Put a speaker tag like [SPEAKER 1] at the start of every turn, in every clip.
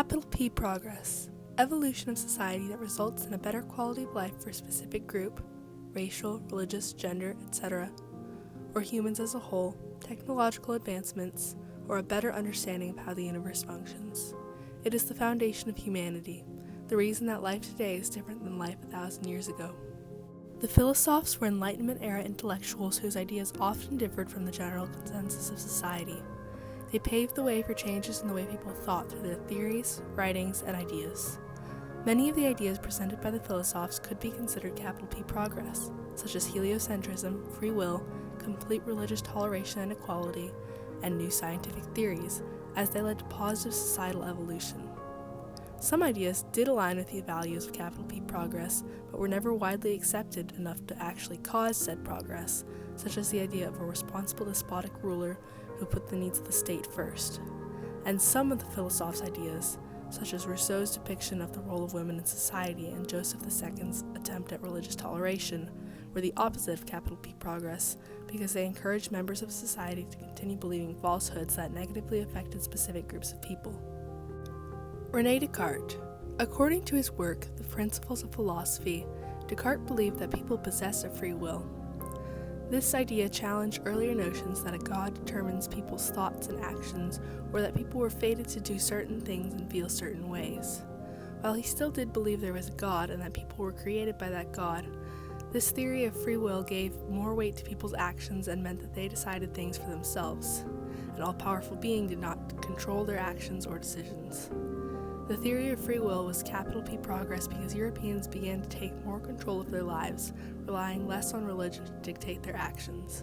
[SPEAKER 1] Capital P progress. Evolution of society that results in a better quality of life for a specific group, racial, religious, gender, etc., or humans as a whole, technological advancements, or a better understanding of how the universe functions. It is the foundation of humanity, the reason that life today is different than life 1,000 years ago. The Philosophes were Enlightenment-era intellectuals whose ideas often differed from the general consensus of society. They paved the way for changes in the way people thought through their theories, writings, and ideas. Many of the ideas presented by the Philosophes could be considered capital P progress, such as heliocentrism, free will, complete religious toleration and equality, and new scientific theories, as they led to positive societal evolution. Some ideas did align with the values of capital P progress, but were never widely accepted enough to actually cause said progress, such as the idea of a responsible despotic ruler who put the needs of the state first. And some of the Philosophes' ideas, such as Rousseau's depiction of the role of women in society and Joseph II's attempt at religious toleration, were the opposite of capital P progress because they encouraged members of society to continue believing falsehoods that negatively affected specific groups of people. René Descartes. According to his work, The Principles of Philosophy, Descartes believed that people possess a free will. This idea challenged earlier notions that a god determines people's thoughts and actions, or that people were fated to do certain things and feel certain ways. While he still did believe there was a god and that people were created by that god, this theory of free will gave more weight to people's actions and meant that they decided things for themselves. An all-powerful being did not control their actions or decisions. The theory of free will was capital P progress because Europeans began to take more control of their lives, relying less on religion to dictate their actions.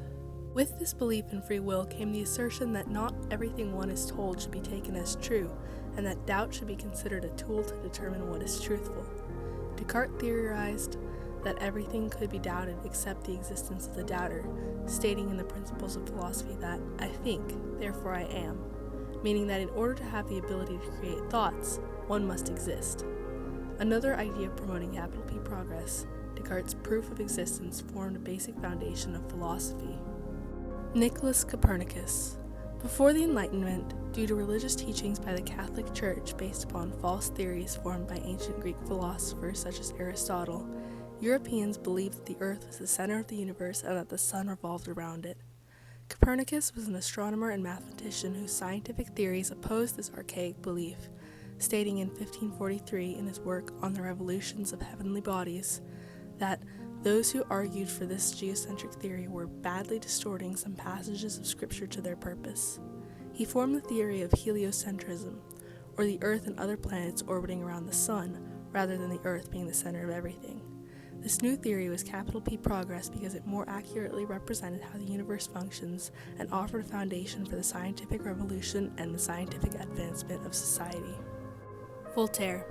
[SPEAKER 1] With this belief in free will came the assertion that not everything one is told should be taken as true, and that doubt should be considered a tool to determine what is truthful. Descartes theorized that everything could be doubted except the existence of the doubter, stating in the Principles of Philosophy that, "I think, therefore I am," meaning that in order to have the ability to create thoughts, one must exist. Another idea promoting capital P progress, Descartes' proof of existence formed a basic foundation of philosophy. Nicholas Copernicus. Before the Enlightenment, due to religious teachings by the Catholic Church based upon false theories formed by ancient Greek philosophers such as Aristotle, Europeans believed that the Earth was the center of the universe and that the sun revolved around it. Copernicus was an astronomer and mathematician whose scientific theories opposed this archaic belief, stating in 1543 in his work On the Revolutions of Heavenly Bodies that those who argued for this geocentric theory were badly distorting some passages of Scripture to their purpose. He formed the theory of heliocentrism, or the Earth and other planets orbiting around the sun, rather than the Earth being the center of everything. This new theory was capital P progress because it more accurately represented how the universe functions and offered a foundation for the scientific revolution and the scientific advancement of society. Voltaire.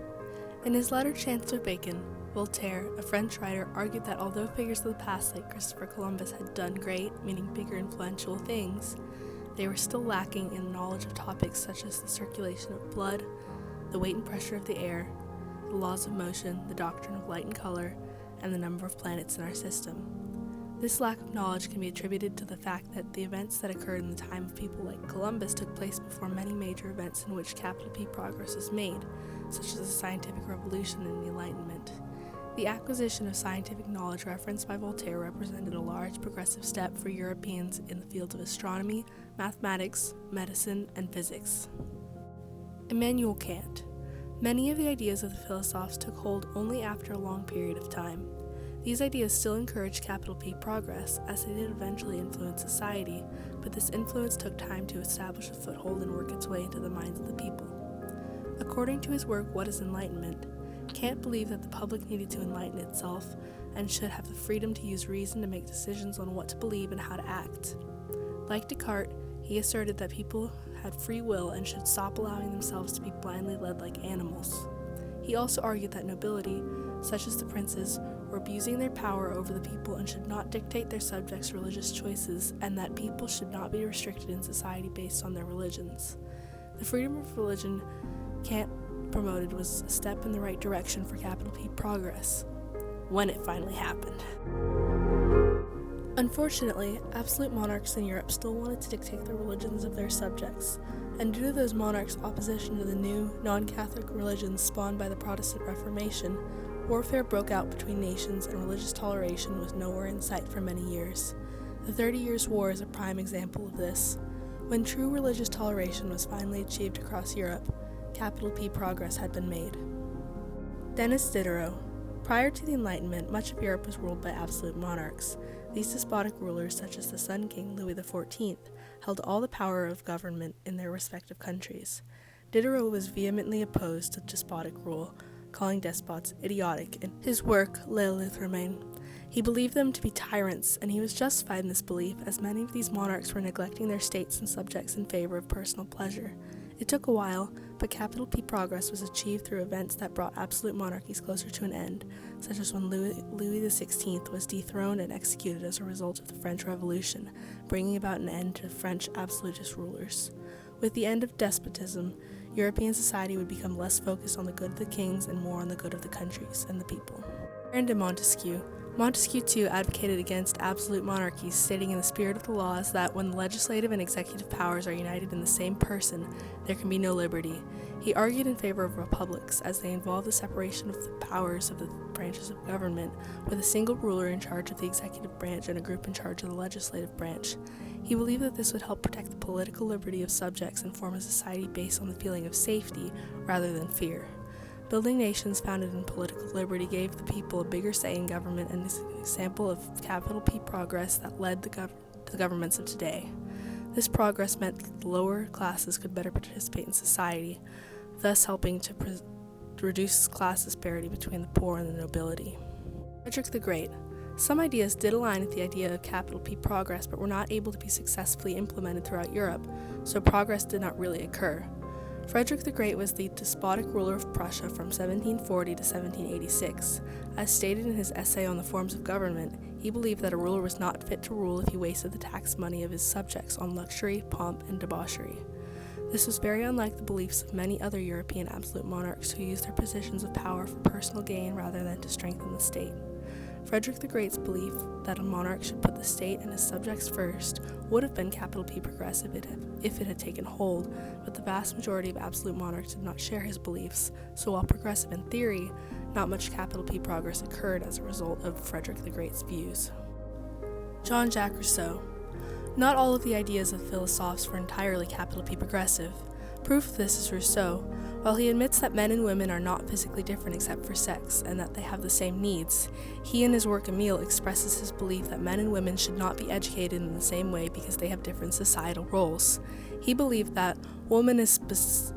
[SPEAKER 1] In his letter Chancellor Bacon, Voltaire, a French writer, argued that although figures of the past like Christopher Columbus had done great, meaning bigger influential things, they were still lacking in knowledge of topics such as the circulation of blood, the weight and pressure of the air, the laws of motion, the doctrine of light and color, and the number of planets in our system. This lack of knowledge can be attributed to the fact that the events that occurred in the time of people like Columbus took place before many major events in which capital P progress was made, such as the scientific revolution and the Enlightenment. The acquisition of scientific knowledge referenced by Voltaire represented a large progressive step for Europeans in the fields of astronomy, mathematics, medicine, and physics. Immanuel Kant. Many of the ideas of the Philosophes took hold only after a long period of time. These ideas still encouraged capital P progress, as they did eventually influence society, but this influence took time to establish a foothold and work its way into the minds of the people. According to his work What is Enlightenment?, Kant believed that the public needed to enlighten itself and should have the freedom to use reason to make decisions on what to believe and how to act. Like Descartes, he asserted that people had free will and should stop allowing themselves to be blindly led like animals. He also argued that nobility, such as the princes, were abusing their power over the people and should not dictate their subjects' religious choices, and that people should not be restricted in society based on their religions. The freedom of religion Kant promoted was a step in the right direction for capital P progress, when it finally happened. Unfortunately, absolute monarchs in Europe still wanted to dictate the religions of their subjects, and due to those monarchs' opposition to the new, non-Catholic religions spawned by the Protestant Reformation, warfare broke out between nations and religious toleration was nowhere in sight for many years. The 30 Years' War is a prime example of this. When true religious toleration was finally achieved across Europe, capital P progress had been made. Denis Diderot. Prior to the Enlightenment, much of Europe was ruled by absolute monarchs. These despotic rulers, such as the Sun King Louis XIV, held all the power of government in their respective countries. Diderot was vehemently opposed to despotic rule, calling despots idiotic in his work Le Lettre. He believed them to be tyrants, and he was justified in this belief, as many of these monarchs were neglecting their states and subjects in favor of personal pleasure. It took a while, but capital P progress was achieved through events that brought absolute monarchies closer to an end, such as when Louis XVI was dethroned and executed as a result of the French Revolution, bringing about an end to French absolutist rulers. With the end of despotism, European society would become less focused on the good of the kings and more on the good of the countries and the people. Baron de Montesquieu. Montesquieu too advocated against absolute monarchies, stating in the spirit of the laws that when the legislative and executive powers are united in the same person, there can be no liberty. He argued in favor of republics, as they involve the separation of the powers of the branches of government, with a single ruler in charge of the executive branch and a group in charge of the legislative branch. He believed that this would help protect the political liberty of subjects and form a society based on the feeling of safety rather than fear. Building nations founded in political liberty gave the people a bigger say in government, and is an example of capital P progress that led to the governments of today. This progress meant that the lower classes could better participate in society, thus helping to reduce class disparity between the poor and the nobility. Frederick the Great. Some ideas did align with the idea of capital P progress, but were not able to be successfully implemented throughout Europe, so progress did not really occur. Frederick the Great was the despotic ruler of Prussia from 1740 to 1786. As stated in his essay on the forms of government, he believed that a ruler was not fit to rule if he wasted the tax money of his subjects on luxury, pomp, and debauchery. This was very unlike the beliefs of many other European absolute monarchs who used their positions of power for personal gain rather than to strengthen the state. Frederick the Great's belief that a monarch should put the state and his subjects first would have been capital P progressive if it had taken hold, but the vast majority of absolute monarchs did not share his beliefs, so while progressive in theory, not much capital P progress occurred as a result of Frederick the Great's views. Jean-Jacques Rousseau. Not all of the ideas of philosophes were entirely capital P progressive. Proof of this is Rousseau. While he admits that men and women are not physically different except for sex, and that they have the same needs, he in his work Emile expresses his belief that men and women should not be educated in the same way because they have different societal roles. He believed that woman is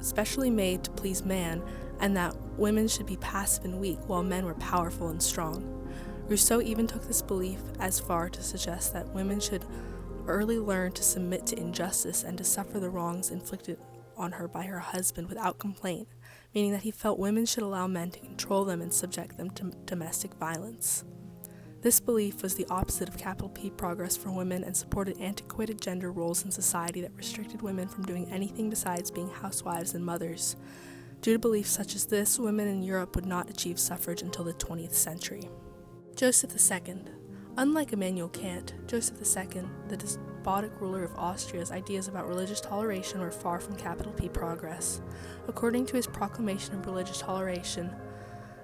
[SPEAKER 1] specially made to please man, and that women should be passive and weak while men were powerful and strong. Rousseau even took this belief as far to suggest that women should early learn to submit to injustice and to suffer the wrongs inflicted on her by her husband without complaint, meaning that he felt women should allow men to control them and subject them to domestic violence. This belief was the opposite of capital P progress for women and supported antiquated gender roles in society that restricted women from doing anything besides being housewives and mothers. Due to beliefs such as this, women in Europe would not achieve suffrage until the 20th century. Joseph II. Unlike Immanuel Kant, Joseph II, the despotic ruler of Austria's ideas about religious toleration were far from capital P progress. According to his proclamation of religious toleration,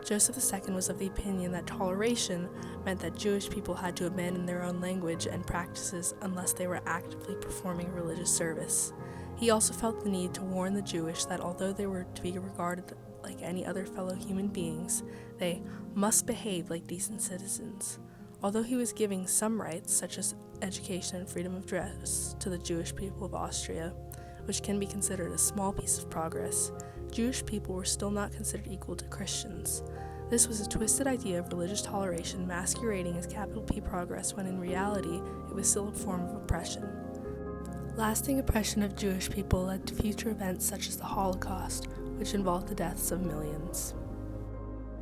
[SPEAKER 1] Joseph II was of the opinion that toleration meant that Jewish people had to abandon their own language and practices unless they were actively performing religious service. He also felt the need to warn the Jewish that although they were to be regarded like any other fellow human beings, they must behave like decent citizens. Although he was giving some rights, such as education and freedom of dress, to the Jewish people of Austria, which can be considered a small piece of progress, Jewish people were still not considered equal to Christians. This was a twisted idea of religious toleration masquerading as capital P progress when in reality it was still a form of oppression. Lasting oppression of Jewish people led to future events such as the Holocaust, which involved the deaths of millions.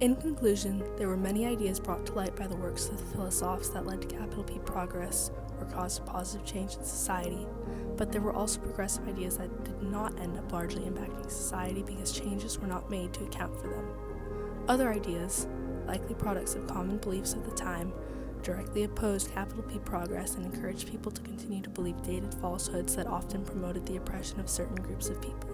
[SPEAKER 1] In conclusion, there were many ideas brought to light by the works of the philosophers that led to capital P progress or caused a positive change in society, but there were also progressive ideas that did not end up largely impacting society because changes were not made to account for them. Other ideas, likely products of common beliefs of the time, directly opposed capital P progress and encouraged people to continue to believe dated falsehoods that often promoted the oppression of certain groups of people.